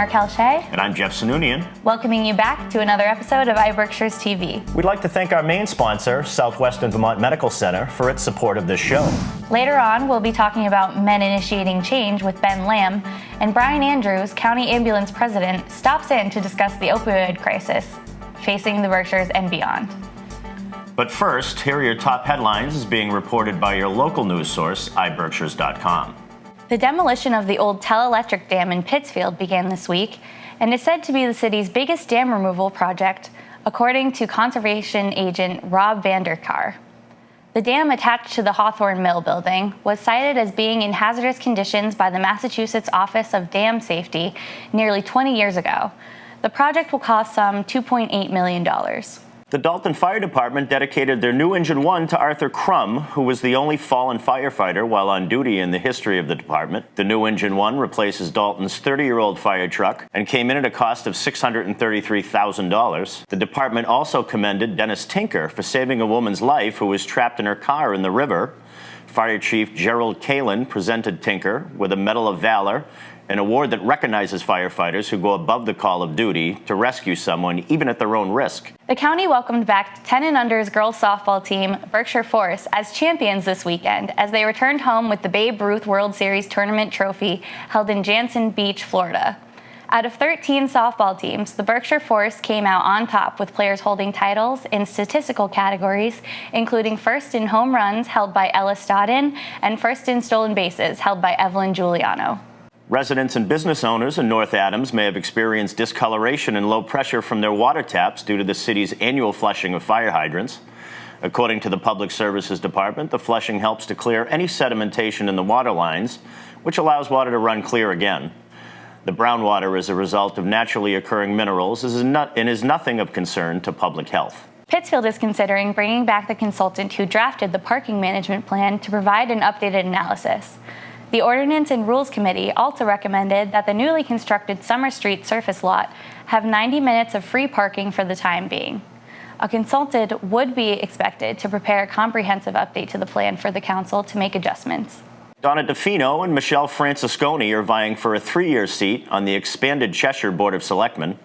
Markel Shea. And I'm Jeff Sununian. Welcoming you back to another episode of iBerkshiresTV. We'd like to thank our main sponsor, Southwestern Vermont Medical Center, for its support of this show. Later on, we'll be talking about men initiating change with Ben Lamb, and Brian Andrews, County Ambulance President, stops in to discuss the opioid crisis facing the Berkshires and beyond. But first, here are your top headlines as being reported by your local news source, iBerkshires.com. The demolition of the old Telelectric Dam in Pittsfield began this week and is said to be the city's biggest dam removal project, according to conservation agent Rob Vanderkar. The dam attached to the Hawthorne Mill building was cited as being in hazardous conditions by the Massachusetts Office of Dam Safety nearly 20 years ago. The project will cost some $2.8 million. The Dalton Fire Department dedicated their new Engine 1 to Arthur Crum, who was the only fallen firefighter while on duty in the history of the department. The new Engine 1 replaces Dalton's 30-year-old fire truck and came in at a cost of $633,000. The department also commended Dennis Tinker for saving a woman's life who was trapped in her car in the river. Fire Chief Gerald Kalin presented Tinker with a Medal of Valor, an award that recognizes firefighters who go above the call of duty to rescue someone, even at their own risk. The county welcomed back 10 and under's girls softball team, Berkshire Force, as champions this weekend as they returned home with the Babe Ruth World Series Tournament trophy held in Jansen Beach, Florida. Out of 13 softball teams, the Berkshire Force came out on top with players holding titles in statistical categories, including first in home runs held by Ella Stodden and first in stolen bases held by Evelyn Giuliano. Residents and business owners in North Adams may have experienced discoloration and low pressure from their water taps due to the city's annual flushing of fire hydrants. According to the Public Services Department, the flushing helps to clear any sedimentation in the water lines, which allows water to run clear again. The brown water is a result of naturally occurring minerals and is nothing of concern to public health. Pittsfield is considering bringing back the consultant who drafted the parking management plan to provide an updated analysis. The Ordinance and Rules Committee also recommended that the newly constructed Summer Street surface lot have 90 minutes of free parking for the time being. A consultant would be expected to prepare a comprehensive update to the plan for the council to make adjustments. Donna DeFino and Michelle Francisconi are vying for a 3-year seat on the expanded Cheshire Board of Selectmen.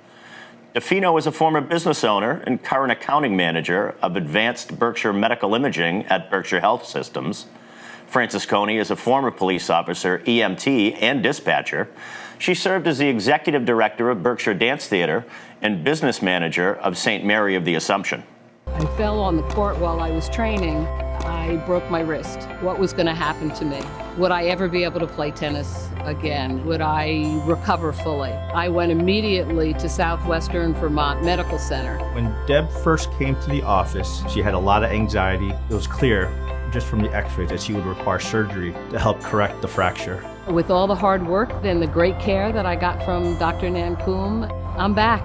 DeFino is a former business owner and current accounting manager of Advanced Berkshire Medical Imaging at Berkshire Health Systems. Francisconi is a former police officer, EMT, and dispatcher. She served as the executive director of Berkshire Dance Theater and business manager of St. Mary of the Assumption. I fell on the court while I was training. I broke my wrist. What was going to happen to me? Would I ever be able to play tennis again? Would I recover fully? I went immediately to Southwestern Vermont Medical Center. When Deb first came to the office, she had a lot of anxiety. It was clear just from the x-rays that she would require surgery to help correct the fracture. With all the hard work and the great care that I got from Dr. Nankum, I'm back.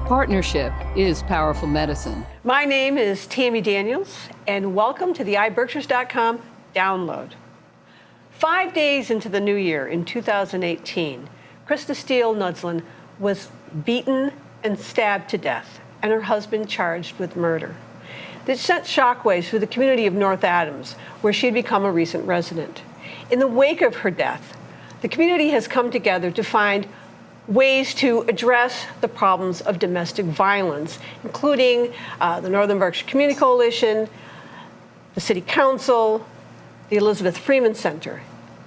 Partnership is powerful medicine. My name is Tammy Daniels, and welcome to the iBerkshires.com download. 5 days into the new year in 2018, Krista Steele Nudslin was beaten and stabbed to death, and her husband charged with murder. This sent shockwaves through the community of North Adams, where she had become a recent resident. In the wake of her death, the community has come together to find ways to address the problems of domestic violence, including the Northern Berkshire Community Coalition, the City Council, the Elizabeth Freeman Center.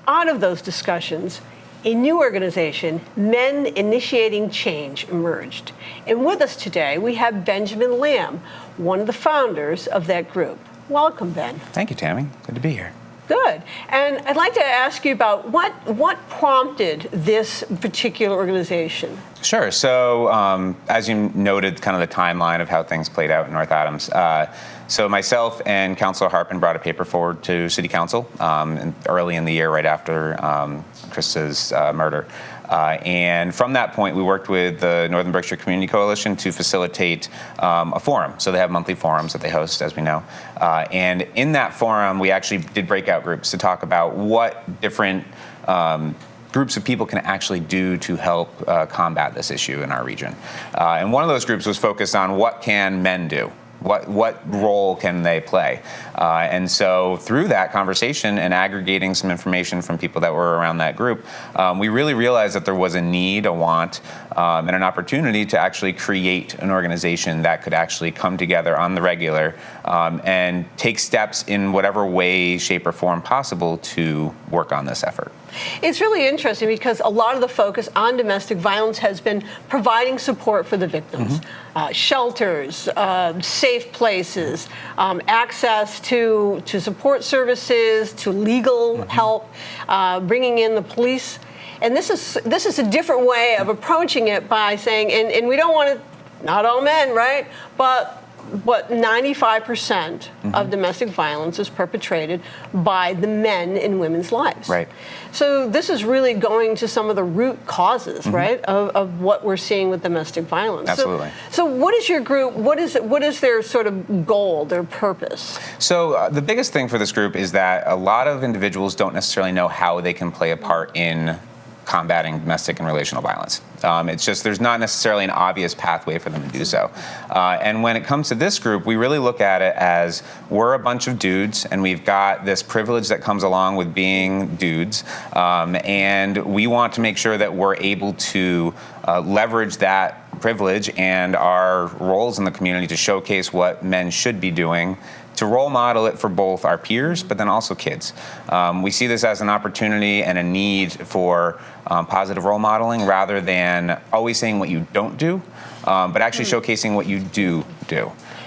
Out of those discussions, a new organization, Men Initiating Change, emerged. And with us today, we have Benjamin Lamb, one of the founders of that group. Welcome, Ben. Thank you, Tammy. Good to be here. Good. And I'd like to ask you about what prompted this particular organization? Sure. So as you noted, kind of the timeline of how things played out in North Adams. So myself and Councilor Harpin brought a paper forward to City Council early in the year, right after Krista's murder. And from that point, we worked with the Northern Berkshire Community Coalition to facilitate a forum. So they have monthly forums that they host, as we know. And in that forum, we actually did breakout groups to talk about what different groups of people can actually do to help combat this issue in our region. And one of those groups was focused on what can men do What role can they play? And so through that conversation and aggregating some information from people that were around that group, we really realized that there was a need, a want, and an opportunity to actually create an organization that could actually come together on the regular and take steps in whatever way, shape, or form possible to work on this effort. It's really interesting because a lot of the focus on domestic violence has been providing support for the victims, shelters, safe places, access to support services, to legal help, bringing in the police. And this is a different way of approaching it by saying, and we don't want to, not all men, right? But 95% of domestic violence is perpetrated by the men in women's lives. Right. So this is really going to some of the root causes, right, of what we're seeing with domestic violence. Absolutely. So what is your group? What is their sort of goal, their purpose? So the biggest thing for this group is that a lot of individuals don't necessarily know how they can play a part in combating domestic and relational violence. It's just there's not necessarily an obvious pathway for them to do so. And when it comes to this group, we really look at it as we're a bunch of dudes, and we've got this privilege that comes along with being dudes, and we want to make sure that we're able to leverage that privilege and our roles in the community to showcase what men should be doing, to role model it for both our peers, but then also kids. We see this as an opportunity and a need for positive role modeling rather than always saying what you don't do, but actually showcasing what you do.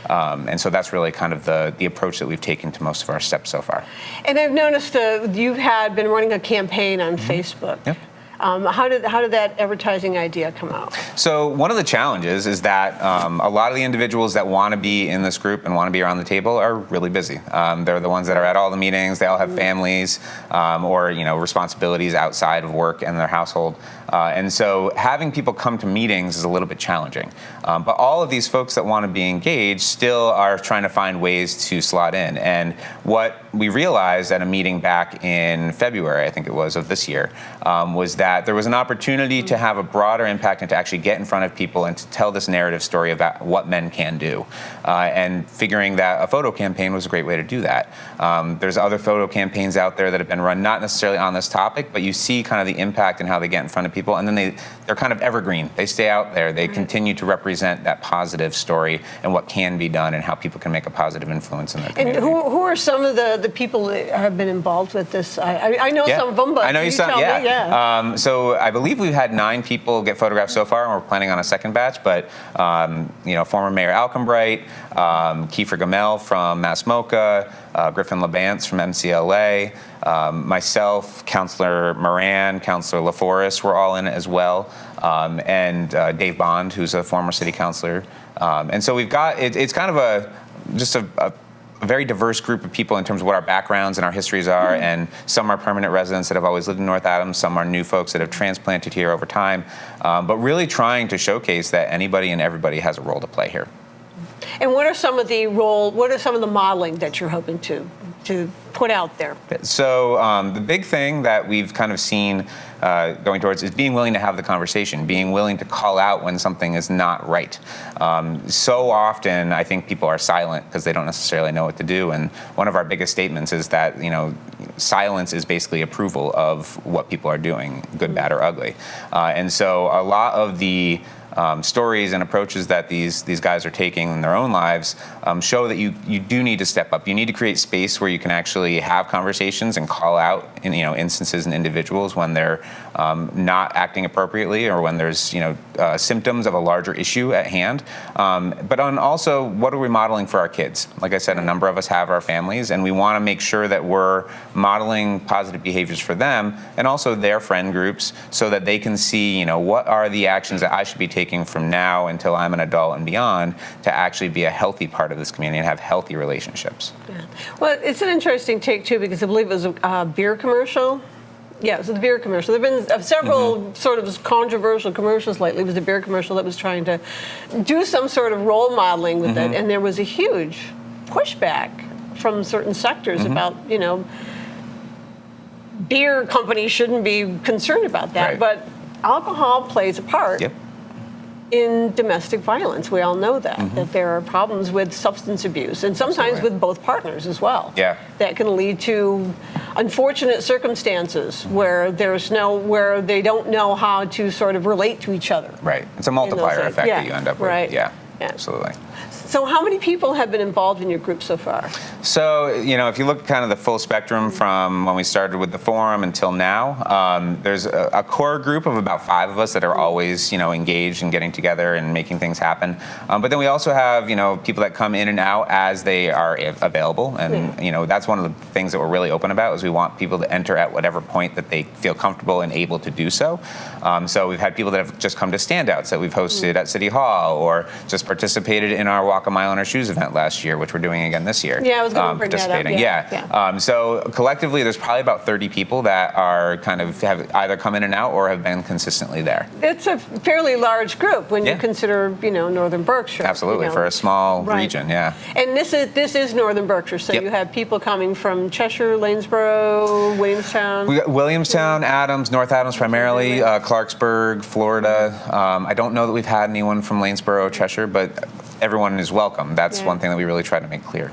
And so that's really kind of the approach that we've taken to most of our steps so far. And I've noticed you've been running a campaign on Facebook. Yep. How did that advertising idea come out? So one of the challenges is that a lot of the individuals that want to be in this group and want to be around the table are really busy. They're the ones that are at all the meetings. They all have families or responsibilities outside of work and their household. And so having people come to meetings is a little bit challenging. But all of these folks that want to be engaged still are trying to find ways to slot in. And what we realized at a meeting back in February, I think it was, of this year, was that there was an opportunity to have a broader impact and to actually get in front of people and to tell this narrative story about what men can do. And figuring that a photo campaign was a great way to do that. There's other photo campaigns out there that have been run not necessarily on this topic, but you see kind of the impact and how they get in front of people, and then they're kind of evergreen. They stay out there. They continue to represent that positive story and what can be done and how people can make a positive influence in their community. And who are some of the people that have been involved with this? I know some of them, but I know you some, tell me. Yeah. So I believe we've had 9 people get photographed so far, and we're planning on a second batch. But former Mayor Alcombright, Kiefer Gamel from Mass MoCA, Griffin LeBance from MCLA, myself, Councillor Moran, Councillor LaForest were all in it as well, and Dave Bond, who's a former city councillor. And so we've got, it's kind of a very diverse group of people in terms of what our backgrounds and our histories are, and some are permanent residents that have always lived in North Adams, some are new folks that have transplanted here over time, but really trying to showcase that anybody and everybody has a role to play here. And what are some of the modeling that you're hoping to put out there? So the big thing that we've kind of seen going towards is being willing to have the conversation, being willing to call out when something is not right. So often I think people are silent because they don't necessarily know what to do, and one of our biggest statements is that silence is basically approval of what people are doing, good, bad, or ugly. And so a lot of the stories and approaches that these guys are taking in their own lives show that you do need to step up. You need to create space where you can actually have conversations and call out instances and individuals when they're not acting appropriately or when there's symptoms of a larger issue at hand. But on also, what are we modeling for our kids? Like I said, a number of us have our families, and we want to make sure that we're modeling positive behaviors for them and also their friend groups so that they can see what are the actions that I should be taking from now until I'm an adult and beyond to actually be a healthy part of this community and have healthy relationships. Yeah. Well, it's an interesting take, too, because I believe it was a beer commercial. Yeah, it was the beer commercial. There have been several sort of controversial commercials lately. It was a beer commercial that was trying to do some sort of role modeling with it, and there was a huge pushback from certain sectors about, beer companies shouldn't be concerned about that. Right. But alcohol plays a part. Yep. in domestic violence. We all know that there are problems with substance abuse, and sometimes with both partners as well. Yeah. That can lead to unfortunate circumstances where where they don't know how to sort of relate to each other. Right. It's a multiplier effect that you end up with. Right. Yeah. Absolutely. So how many people have been involved in your group so far? So, if you look at kind of the full spectrum from when we started with the forum until now, there's a core group of about 5 of us that are always, engaged and getting together and making things happen. But then we also have, people that come in and out as they are available. And, that's one of the things that we're really open about is we want people to enter at whatever point that they feel comfortable and able to do so. So we've had people that have just come to standouts that we've hosted at City Hall or just participated in our Walk a Mile in Our Shoes event last year, which we're doing again this year. Yeah, I was going to bring that up. Yeah. So collectively, there's probably about 30 people that are have either come in and out or have been consistently there. It's a fairly large group when you consider, Northern Berkshire. Absolutely, for a small region, yeah. And this is Northern Berkshire, so you have people coming from Cheshire, Lanesboro, Williamstown. We got Williamstown, Adams, North Adams primarily, Clarksburg, Florida. I don't know that we've had anyone from Lanesboro, Cheshire, but everyone is welcome. That's one thing that we really try to make clear.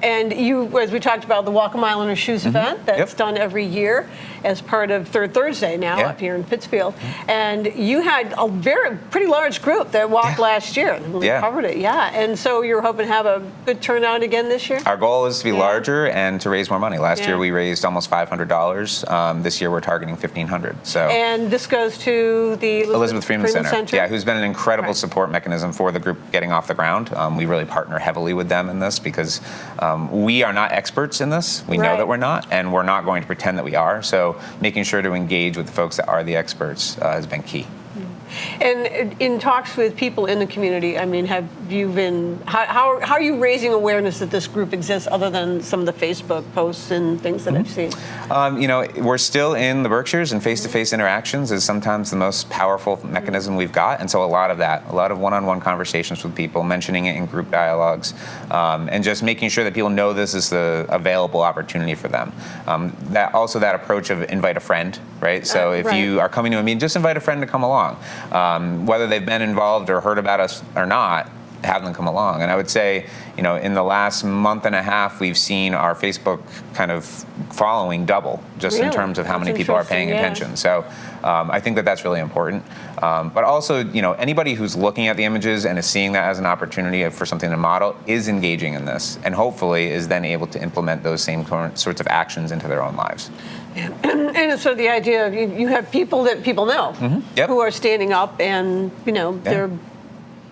And you, as we talked about, the Walk a Mile in Our Shoes event that's done every year as part of Third Thursday now up here in Pittsfield. And you had a pretty large group that walked last year. We covered it, And so you're hoping to have a good turnout again this year? Our goal is to be larger and to raise more money. Last year we raised almost $500. This year we're targeting $1,500. So. And this goes to the Elizabeth Freeman Center. Yeah, who's been an incredible support mechanism for the group getting off the ground. We really partner heavily with them in this because we are not experts in this. We know that we're not, and we're not going to pretend that we are. So making sure to engage with the folks that are the experts has been key. And in talks with people in the community, I mean, have you been, how are you raising awareness that this group exists other than some of the Facebook posts and things that I've seen? We're still in the Berkshires, and face-to-face interactions is sometimes the most powerful mechanism we've got. And so a lot of one-on-one conversations with people, mentioning it in group dialogues, and just making sure that people know this is the available opportunity for them. That approach of invite a friend, right? So if you are coming to a meeting, just invite a friend to come along. Whether they've been involved or heard about us or not, have them come along. And I would say, in the last month and a half, we've seen our Facebook kind of following double, just in terms of how many people are paying attention. So I think that that's really important. But also, anybody who's looking at the images and is seeing that as an opportunity for something to model is engaging in this, and hopefully is then able to implement those same sorts of actions into their own lives. And so the idea of you have people that people know who are standing up and, they're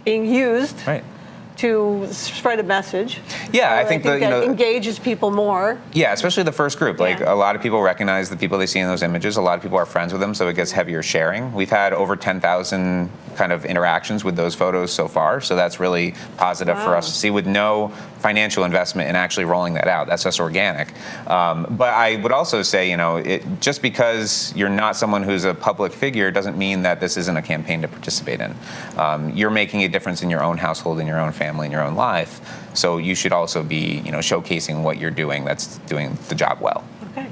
being used to spread a message. Yeah, I think that engages people more. Yeah, especially the first group. Like a lot of people recognize the people they see in those images. A lot of people are friends with them, so it gets heavier sharing. We've had over 10,000 kind of interactions with those photos so far, so that's really positive for us to see, with no financial investment in actually rolling that out. That's just organic. But I would also say, just because you're not someone who's a public figure doesn't mean that this isn't a campaign to participate in. You're making a difference in your own household, in your own family, in your own life. So you should also be, showcasing what you're doing that's doing the job well. Okay.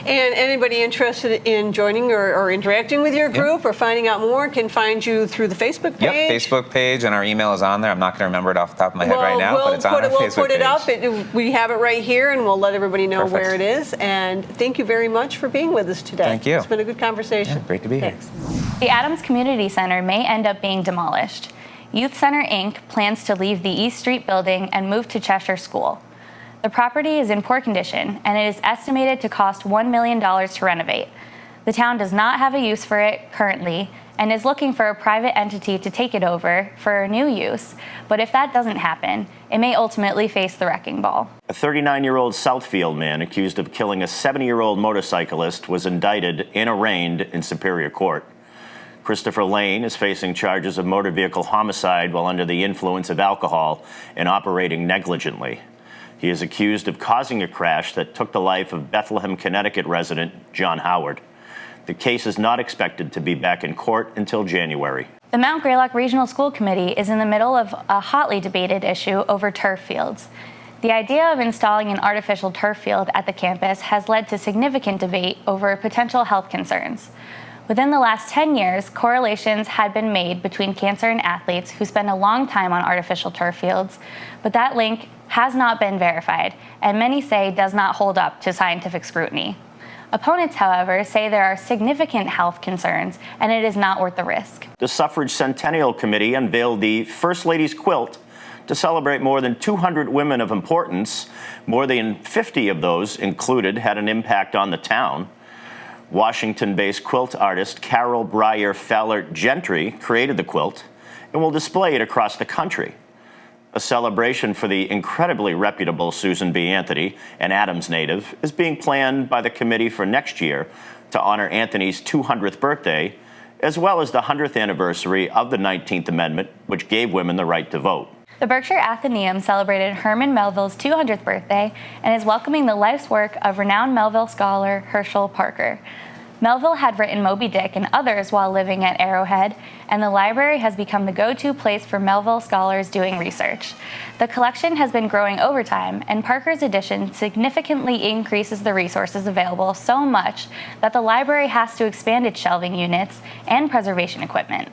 And anybody interested in joining or interacting with your group or finding out more can find you through the Facebook page? Yep, Facebook page, and our email is on there. I'm not going to remember it off the top of my head right now, but it's on our Facebook page. We'll put it up. We have it right here, and we'll let everybody know where it is. And thank you very much for being with us today. Thank you. It's been a good conversation. Yeah, great to be here. The Adams Community Center may end up being demolished. Youth Center, Inc. plans to leave the East Street building and move to Cheshire School. The property is in poor condition, and it is estimated to cost $1 million to renovate. The town does not have a use for it currently and is looking for a private entity to take it over for new use. But if that doesn't happen, it may ultimately face the wrecking ball. A 39-year-old Southfield man accused of killing a 70-year-old motorcyclist was indicted and arraigned in Superior Court. Christopher Lane is facing charges of motor vehicle homicide while under the influence of alcohol and operating negligently. He is accused of causing a crash that took the life of Bethlehem, Connecticut resident John Howard. The case is not expected to be back in court until January. The Mount Greylock Regional School Committee is in the middle of a hotly debated issue over turf fields. The idea of installing an artificial turf field at the campus has led to significant debate over potential health concerns. Within the last 10 years, correlations had been made between cancer and athletes who spend a long time on artificial turf fields, but that link has not been verified, and many say does not hold up to scientific scrutiny. Opponents, however, say there are significant health concerns, and it is not worth the risk. The Suffrage Centennial Committee unveiled the First Lady's Quilt to celebrate more than 200 women of importance. More than 50 of those included had an impact on the town. Washington-based quilt artist Carol Breyer Fallert Gentry created the quilt and will display it across the country. A celebration for the incredibly reputable Susan B. Anthony, an Adams native, is being planned by the committee for next year to honor Anthony's 200th birthday, as well as the 100th anniversary of the 19th Amendment, which gave women the right to vote. The Berkshire Athenaeum celebrated Herman Melville's 200th birthday and is welcoming the life's work of renowned Melville scholar Herschel Parker. Melville had written Moby Dick and others while living at Arrowhead, and the library has become the go-to place for Melville scholars doing research. The collection has been growing over time, and Parker's addition significantly increases the resources available so much that the library has to expand its shelving units and preservation equipment.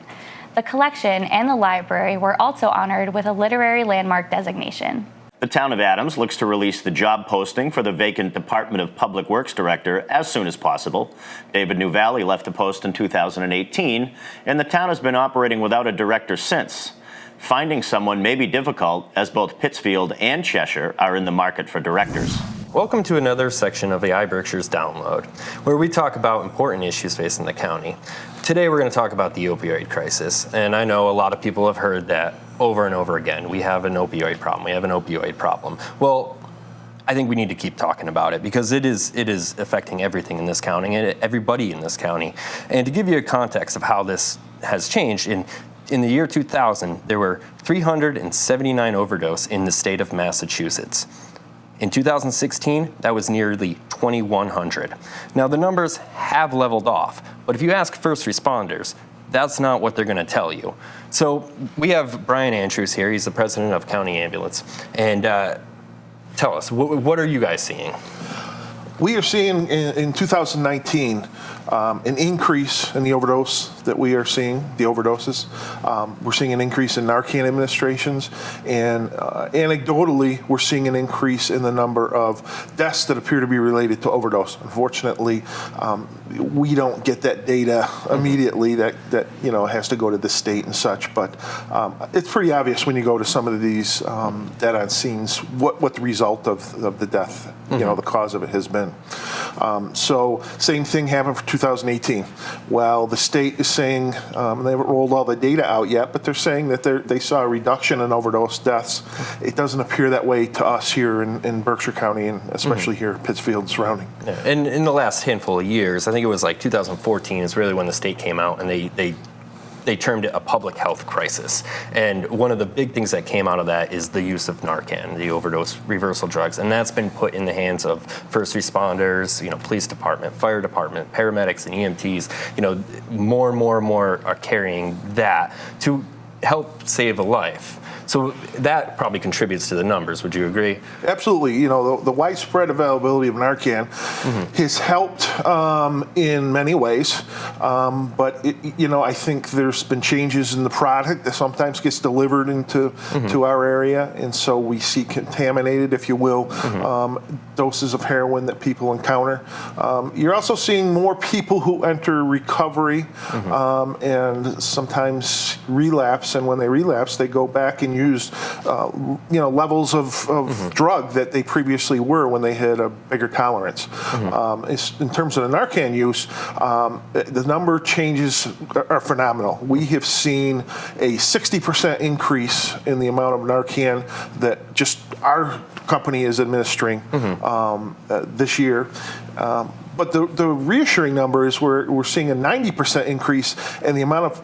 The collection and the library were also honored with a literary landmark designation. The town of Adams looks to release the job posting for the vacant Department of Public Works director as soon as possible. David Newvalley left the post in 2018, and the town has been operating without a director since. Finding someone may be difficult, as both Pittsfield and Cheshire are in the market for directors. Welcome to another section of the iBerkshires Download, where we talk about important issues facing the county. Today we're going to talk about the opioid crisis, and I know a lot of people have heard that over and over again. We have an opioid problem. We have an opioid problem. Well, I think we need to keep talking about it because it is affecting everything in this county and everybody in this county. And to give you a context of how this has changed, in the year 2000, there were 379 overdoses in the state of Massachusetts. In 2016, that was nearly 2,100. Now, the numbers have leveled off, but if you ask first responders, that's not what they're going to tell you. So we have Brian Andrews here. He's the president of County Ambulance. And tell us, what are you guys seeing? We are seeing in 2019 an increase in the overdose that we are seeing, the overdoses. We're seeing an increase in Narcan administrations, and anecdotally, we're seeing an increase in the number of deaths that appear to be related to overdose. Unfortunately, we don't get that data immediately. That has to go to the state and such. But it's pretty obvious when you go to some of these dead-on scenes what the result of the death, the cause of it has been. So same thing happened for 2018. Well, the state is saying, they haven't rolled all the data out yet, but they're saying that they saw a reduction in overdose deaths. It doesn't appear that way to us here in Berkshire County, and especially here in Pittsfield and surrounding. Yeah. And in the last handful of years, I think it was like 2014 is really when the state came out and they termed it a public health crisis. And one of the big things that came out of that is the use of Narcan, the overdose reversal drugs. And that's been put in the hands of first responders, police department, fire department, paramedics, and EMTs. More and more are carrying that to help save a life. So that probably contributes to the numbers. Would you agree? Absolutely. The widespread availability of Narcan has helped in many ways, but I think there's been changes in the product that sometimes gets delivered into to our area, and so we see contaminated, if you will, doses of heroin that people encounter. You're also seeing more people who enter recovery and sometimes relapse, and when they relapse, they go back and use levels of drug that they previously were when they had a bigger tolerance. In terms of the Narcan use, the number changes are phenomenal. We have seen a 60% increase in the amount of Narcan that just our company is administering this year. But the reassuring number is we're seeing a 90% increase in the amount of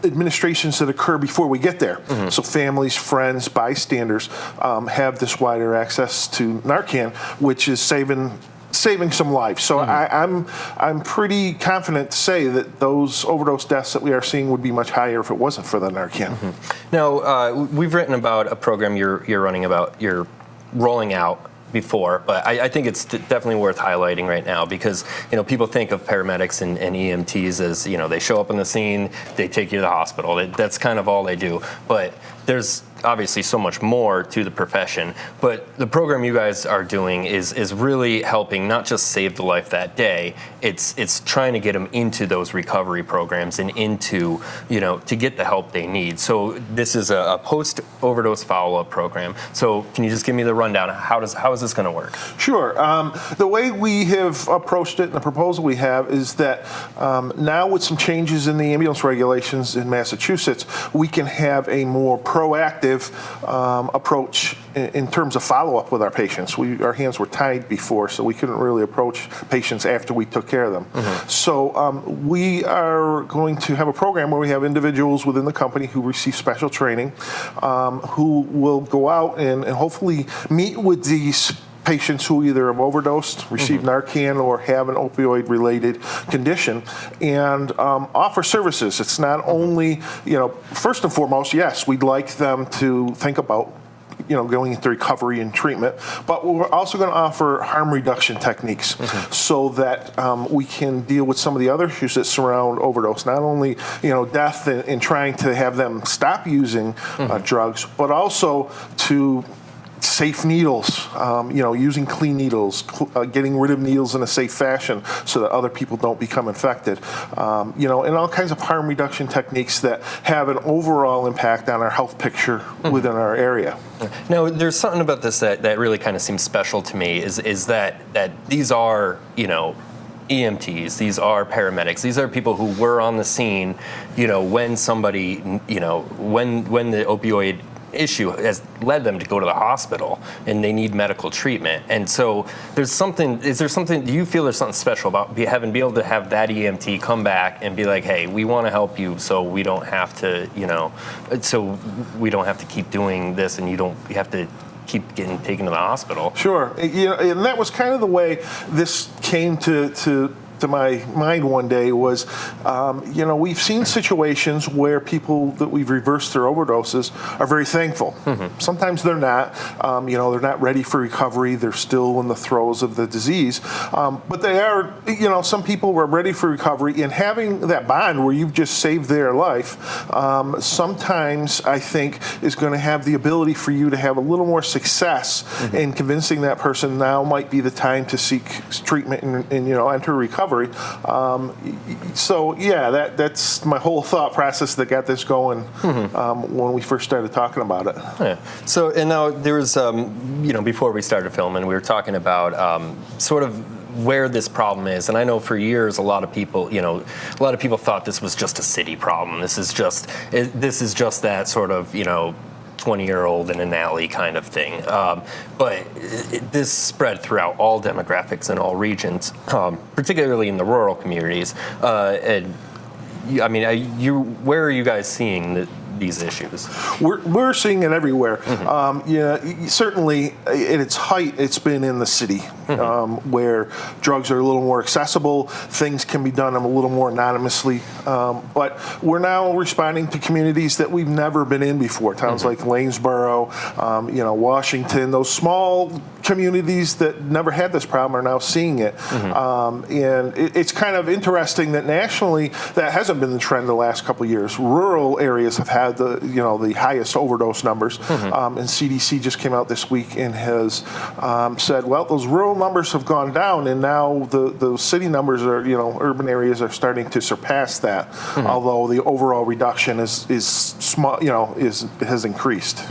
administrations that occur before we get there. So families, friends, bystanders have this wider access to Narcan, which is saving some lives. So I'm pretty confident to say that those overdose deaths that we are seeing would be much higher if it wasn't for the Narcan. Now, we've written about a program you're running about, you're rolling out before, but I think it's definitely worth highlighting right now because, people think of paramedics and EMTs as, they show up on the scene, they take you to the hospital. That's kind of all they do. But there's obviously so much more to the profession, but the program you guys are doing is really helping not just save the life that day, it's trying to get them into those recovery programs and into, to get the help they need. So this is a post-overdose follow-up program. So can you just give me the rundown? How is this going to work? Sure. The way we have approached it and the proposal we have is that now with some changes in the ambulance regulations in Massachusetts, we can have a more proactive approach in terms of follow-up with our patients. Our hands were tied before, so we couldn't really approach patients after we took care of them. Mm-hmm. So we are going to have a program where we have individuals within the company who receive special training, who will go out and hopefully meet with these patients who either have overdosed, received Narcan, or have an opioid-related condition, and offer services. It's not only, first and foremost, yes, we'd like them to think about going into recovery and treatment, but we're also going to offer harm reduction techniques so that we can deal with some of the other issues that surround overdose. Not only, death and trying to have them stop using drugs, but also to safe needles, using clean needles, getting rid of needles in a safe fashion so that other people don't become infected, and all kinds of harm reduction techniques that have an overall impact on our health picture within our area. Now, there's something about this that really kind of seems special to me is that these are, EMTs, these are paramedics, these are people who were on the scene, when somebody, when the opioid issue has led them to go to the hospital and they need medical treatment. And so do you feel there's something special about be able to have that EMT come back and be like, hey, we want to help you so we don't have to, keep doing this and you have to keep getting taken to the hospital? Sure. And that was kind of the way this came to my mind one day was, we've seen situations where people that we've reversed their overdoses are very thankful. Sometimes they're not. They're not ready for recovery. They're still in the throes of the disease. But they are, some people were ready for recovery, and having that bond where you've just saved their life, sometimes I think is going to have the ability for you to have a little more success in convincing that person now might be the time to seek treatment and enter recovery. So yeah, that's my whole thought process that got this going when we first started talking about it. Yeah. So, and now there was, before we started filming, we were talking about sort of where this problem is, and I know for years a lot of people thought this was just a city problem. This is just that sort of 20-year-old in an alley kind of thing. But this spread throughout all demographics and all regions, particularly in the rural communities. Where are you guys seeing these issues? We're seeing it everywhere. Certainly at its height, it's been in the city where drugs are a little more accessible, things can be done a little more anonymously, but we're now responding to communities that we've never been in before, towns like Lanesboro, Washington, those small communities that never had this problem are now seeing it. And it's kind of interesting that nationally that hasn't been the trend the last couple of years. Rural areas have had the highest overdose numbers, and CDC just came out this week and has said, well, those rural numbers have gone down, and now the city numbers are, urban areas are starting to surpass that. Although the overall reduction is small, has increased.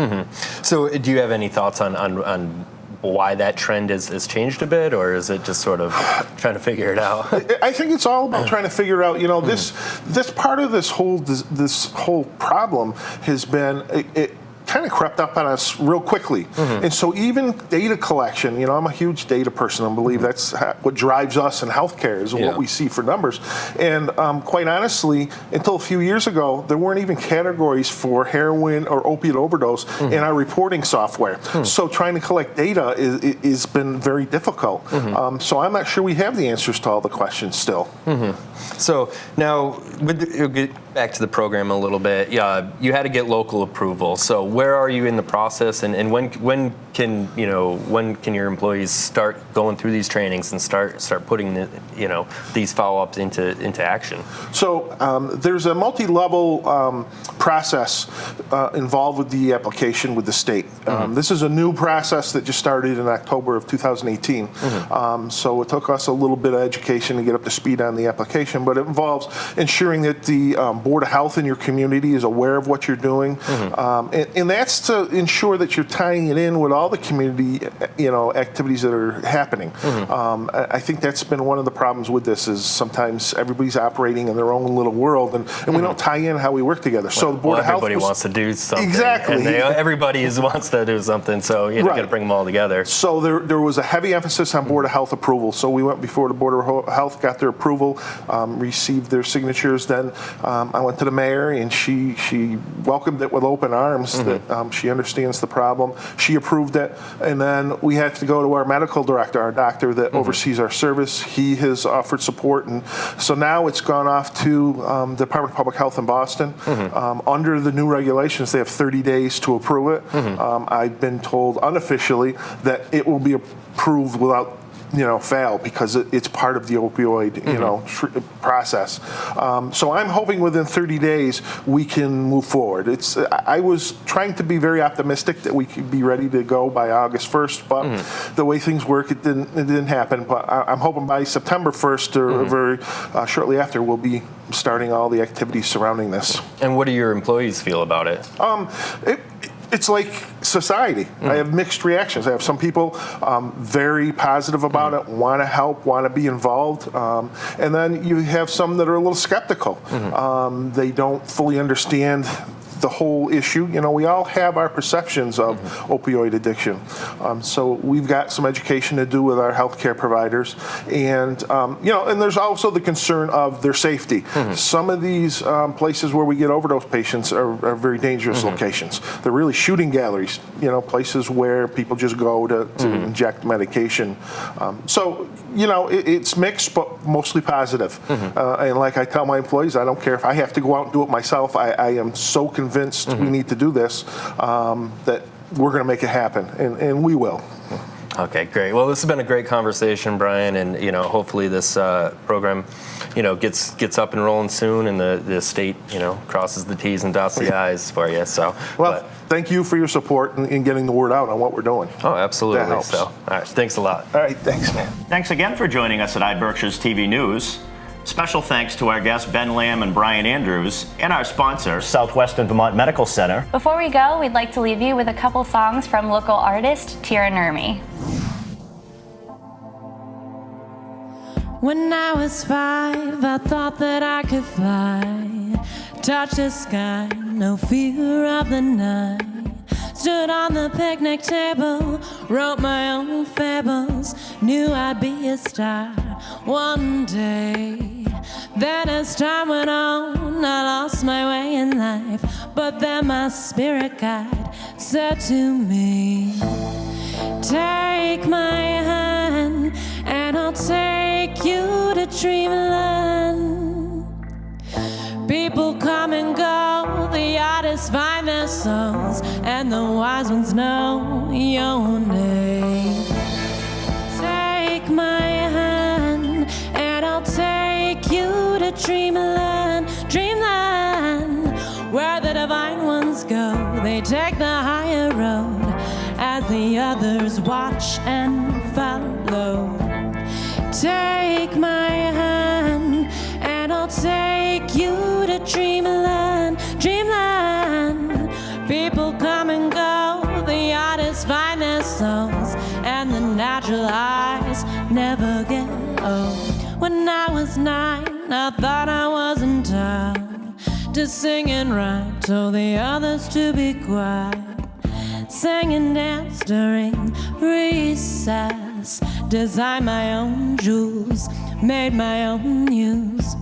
So, do you have any thoughts on why that trend has changed a bit, or is it just sort of trying to figure it out? I think it's all about trying to figure out, this part of this whole problem has been it kind of crept up on us real quickly. And so even data collection, I'm a huge data person. I believe that's what drives us in healthcare is what we see for numbers. And quite honestly, until a few years ago, there weren't even categories for heroin or opiate overdose in our reporting software. So trying to collect data is been very difficult. So I'm not sure we have the answers to all the questions still. So now, we'll get back to the program a little bit. You had to get local approval. So where are you in the process, and when can your employees start going through these trainings and start putting these follow-ups into action? So there's a multi-level process involved with the application with the state. This is a new process that just started in October of 2018. So it took us a little bit of education to get up to speed on the application, but it involves ensuring that the Board of Health in your community is aware of what you're doing, and that's to ensure that you're tying it in with all the community, activities that are happening. I think that's been one of the problems with this is sometimes everybody's operating in their own little world, and we don't tie in how we work together. So the Board of Health everybody wants to do something. Exactly. And everybody wants to do something, so you got to bring them all together. So there was a heavy emphasis on Board of Health approval. So we went before the Board of Health, got their approval, received their signatures. Then I went to the mayor, and she welcomed it with open arms. That she understands the problem. She approved it, and then we had to go to our medical director, our doctor that oversees our service. He has offered support, and so now it's gone off to the Department of Public Health in Boston. Under the new regulations, they have 30 days to approve it. I've been told unofficially that it will be approved without fail because it's part of the opioid process. So I'm hoping within 30 days we can move forward. I was trying to be very optimistic that we could be ready to go by August 1st, but the way things work, it didn't happen. But I'm hoping by September 1st or very shortly after, we'll be starting all the activities surrounding this. And what do your employees feel about it? It's like society. I have mixed reactions. I have some people very positive about it, want to help, want to be involved. And then you have some that are a little skeptical. They don't fully understand the whole issue. We all have our perceptions of opioid addiction. So we've got some education to do with our healthcare providers. And, and there's also the concern of their safety. Some of these places where we get overdose patients are very dangerous locations. They're really shooting galleries, places where people just go to inject medication. So, it's mixed, but mostly positive. And like I tell my employees, I don't care if I have to go out and do it myself. I am so convinced we need to do this, that we're going to make it happen, and we will. Okay, great. Well, this has been a great conversation, Brian, and hopefully this program, gets up and rolling soon, and the state, crosses the T's and dots the I's for you. So, thank you for your support in getting the word out on what we're doing. Oh, absolutely. That helps. So, all right, thanks a lot. All right, thanks, man. Thanks again for joining us at iBerkshireTV News. Special thanks to our guests Ben Lamb and Brian Andrews, and our sponsor, Southwestern Vermont Medical Center. Before we go, we'd like to leave you with a couple songs from local artist Tyra Nurmi. When I was 5, I thought that I could fly, touch the sky, no fear of the night. Stood on the picnic table, wrote my own fables, knew I'd be a star one day. Then as time went on, I lost my way in life, but then my spirit guide said to me, take my hand and I'll take you to dreamland. People come and go, the artists find their souls, and the wise ones know your name. Take my hand and I'll take you to dreamland, dreamland, where the divine ones go. They take the higher road as the others watch and follow. Take my hand and I'll take you to dreamland, dreamland. People come and go, the artists find their souls, and the natural eyes never get old. When I was 9, I thought I wasn't taught to sing and write, told the others to be quiet. Sang and danced during recess, designed my own jewels, made my own news.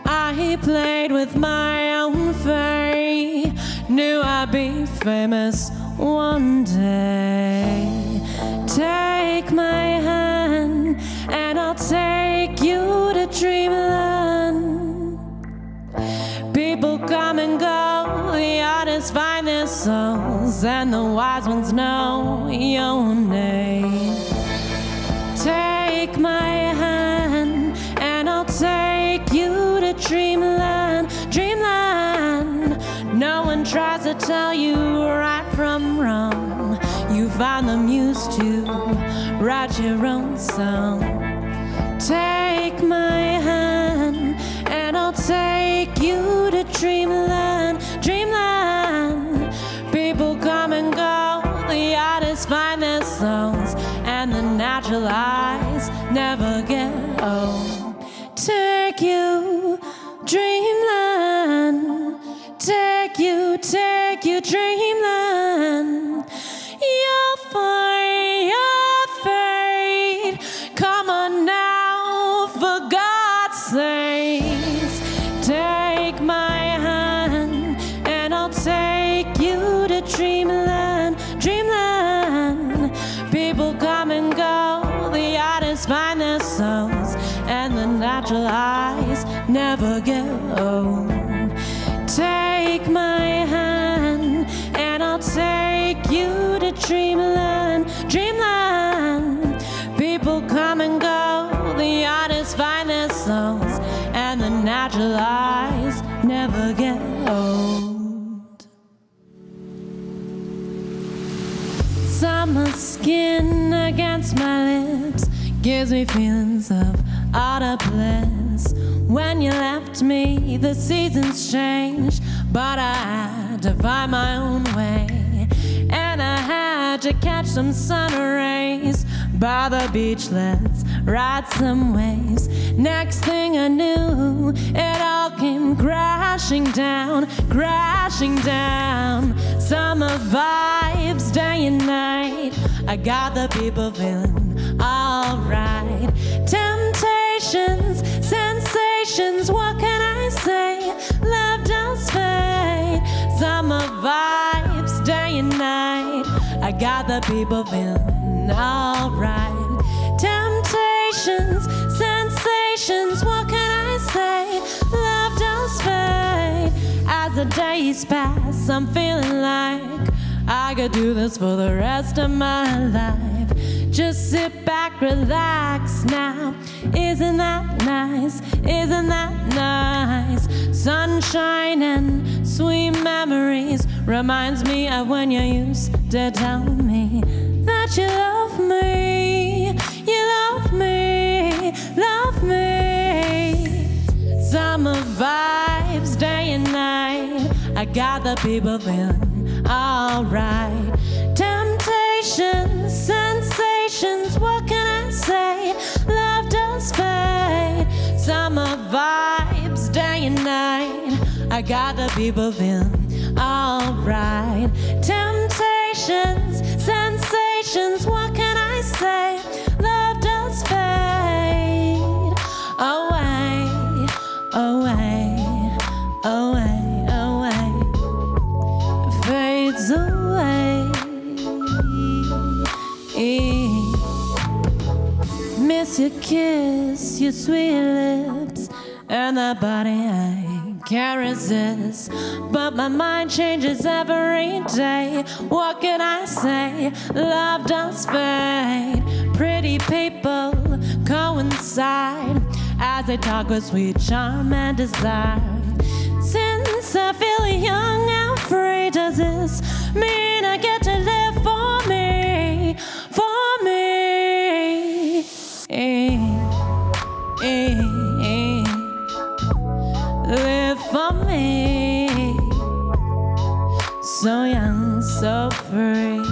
I played with my own fate, knew I'd be famous one day. Take my hand and I'll take you to dreamland. People come and go, the artists find their souls, and the wise ones know your name. Take my hand and I'll take you to dreamland, dreamland. No one tries to tell you right from wrong. You find the muse to write your own song. Take my hand and I'll take you to dreamland, dreamland. People come and go, the artists find their songs, and the natural eyes never get old. Take you, dreamland. Take you, dreamland. You'll find your fate. Come on now, for God's sakes. Take my hand and I'll take you to dreamland, dreamland. People come and go, the artists find their souls, and the natural eyes never get old. Take my hand and I'll take you to dreamland, dreamland. People come and go, the artists find their souls, and the natural eyes never get old. Summer skin against my lips gives me feelings of utter bliss. When you left me, the seasons changed, but I had to find my own way. And I had to catch some sun rays by the beach, let's ride some waves. Next thing I knew, it all came crashing down, crashing down. Summer vibes, day and night, I got the people feeling alright. Temptations, sensations, what can I say? Love does fade. Summer vibes, day and night, I got the people feeling alright. Temptations, sensations, what can I say? Love does fade. As the days pass, I'm feeling like I could do this for the rest of my life. Just sit back, relax now. Isn't that nice? Isn't that nice? Sunshine and sweet memories reminds me of when you used to tell me that you love me, you love me, love me. Summer vibes, day and night, I got the people feeling alright. Temptations, sensations, what can I say? Love does fade. Summer vibes, day and night, I got the people feeling alright. Temptations, sensations, what can I say? Love does fade. Away, away, away, away. Fades away. Miss your kiss, your sweet lips, and that body I can't resist. But my mind changes every day. What can I say? Love does fade. Pretty people coincide as they talk with sweet charm and desire. Since I feel young and free, does this mean I get to live for me? For me. Live for me. So young, so free.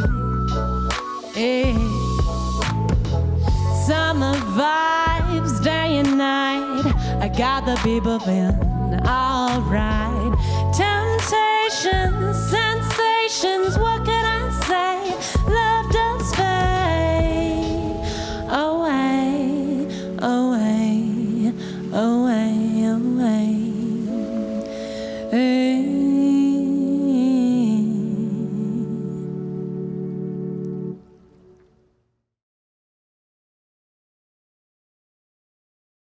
Summer vibes, day and night, I got the people feeling alright.